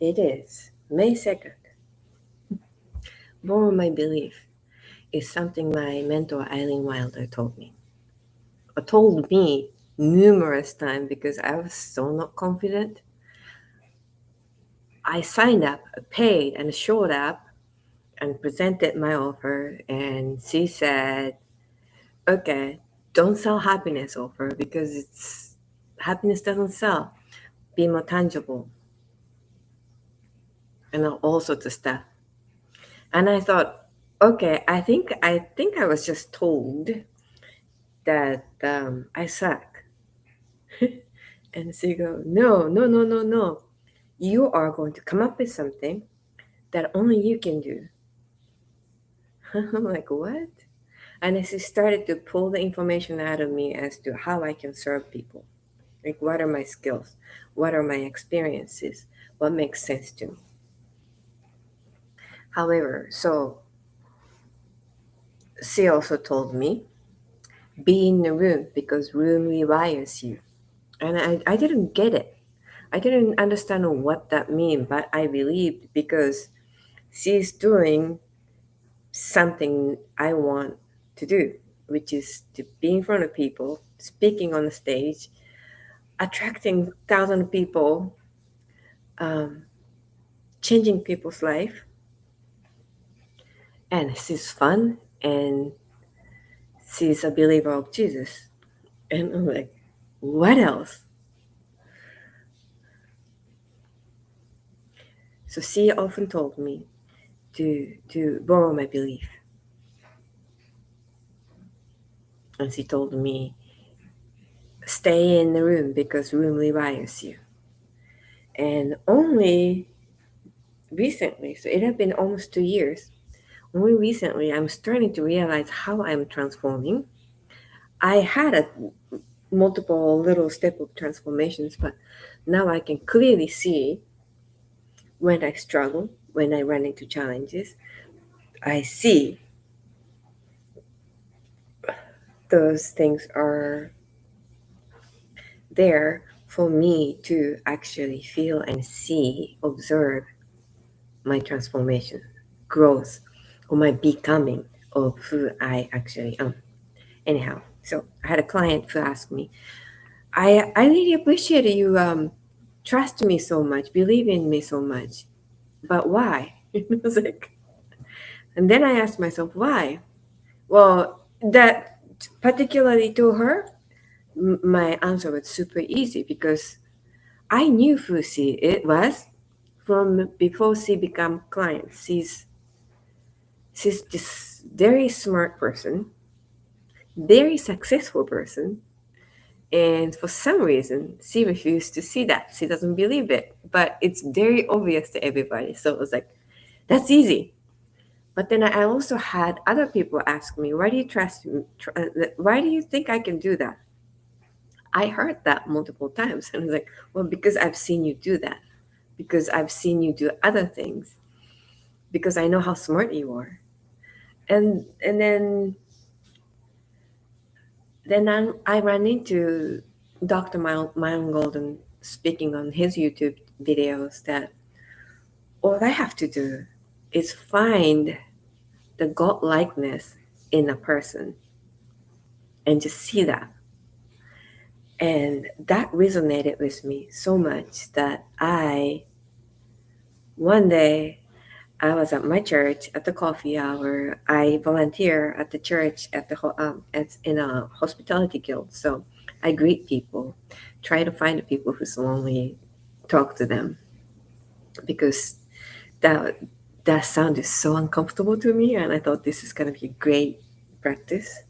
It is May 2nd. Borrow My Belief is something my mentor Eileen Wilder told me. Or told me numerous times because I was so not confident. I signed up, paid, and showed up and presented my offer. And she said, okay, don't sell happiness offer because happiness doesn't sell. Be more tangible and all sorts of stuff. And I thought, okay, I think I was just told that I suck. And she go, no, no, no, no, no. You are going to come up with something that only you can do. I'm like, what? And as she started to pull the information out of me as to how I can serve people. Like, what are my skills? What are my experiences? What makes sense to me? However, so she also told me, be in the room because room rewires you. And I didn't get it. I didn't understand what that means, but I believed because she's doing something I want to do, which is to be in front of people, speaking on the stage, attracting thousands of people, um, changing people's life. And she's fun and she's a believer of Jesus. And I'm like, what else? So she often told me to borrow my belief. And she told me, stay in the room because room rewires you. And only recently, so it had been almost 2 years, only recently I'm starting to realize how I'm transforming. I had a multiple little step of transformations, but now I can clearly see when I struggle, when I run into challenges. I see those things are there for me to actually feel and see, observe my transformation, growth, or my becoming of who I actually am. Anyhow, so I had a client who asked me, I really appreciate you trust me so much, believe in me so much, but why? It was like, and then I asked myself, why? Well, that particularly to her, my answer was super easy because I knew who she it was from before she became client. She's this very smart person, very successful person, and for some reason she refused to see that. She doesn't believe it, but it's very obvious to everybody. So it was like, that's easy. But then I also had other people ask me, why do you trust me? Why do you think I can do that? I heard that multiple times. And I was like, well, because I've seen you do that. Because I've seen you do other things. Because I know how smart you are. And then I ran into Dr. Myron Golden speaking on his YouTube videos that all I have to do is find the godlikeness in a person and just see that. And that resonated with me so much that one day, I was at my church at the coffee hour. I volunteer at the church in a hospitality guild. So I greet people, try to find the people who's lonely, talk to them because that that sounded so uncomfortable to me, and I thought this is gonna be a great practice.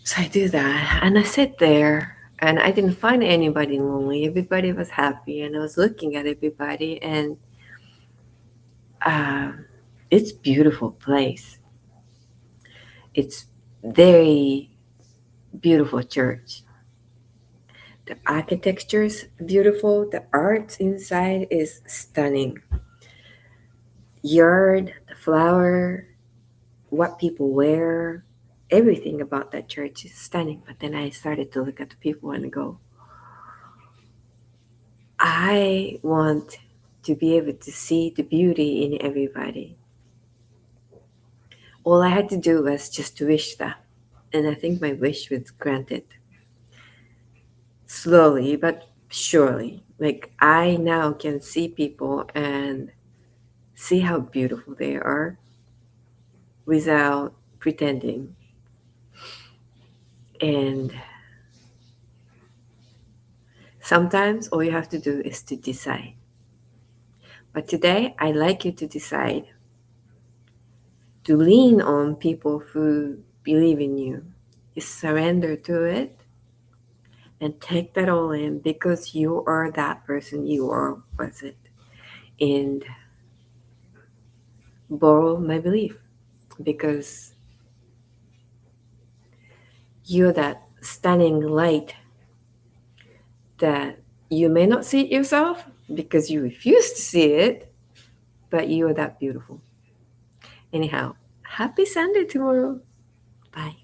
So I do that, and I sit there, and I didn't find anybody lonely. Everybody was happy, and I was looking at everybody, and uh, it's beautiful place. It's very beautiful church. The architecture is beautiful. The art inside is stunning. Yard, the flower, what people wear, everything about that church is stunning. But then I started to look at the people and go, I want to be able to see the beauty in everybody. All I had to do was just to wish that. And I think my wish was granted. Slowly but surely. Like I now can see people and see how beautiful they are without pretending. And sometimes all you have to do is to decide. But today, I'd like you to decide to lean on people who believe in you. You surrender to it and take that all in because you are that person you are was it. And borrow my belief because you're that stunning light that you may not see it yourself because you refuse to see it, but you are that beautiful. Anyhow, happy Sunday tomorrow. Bye.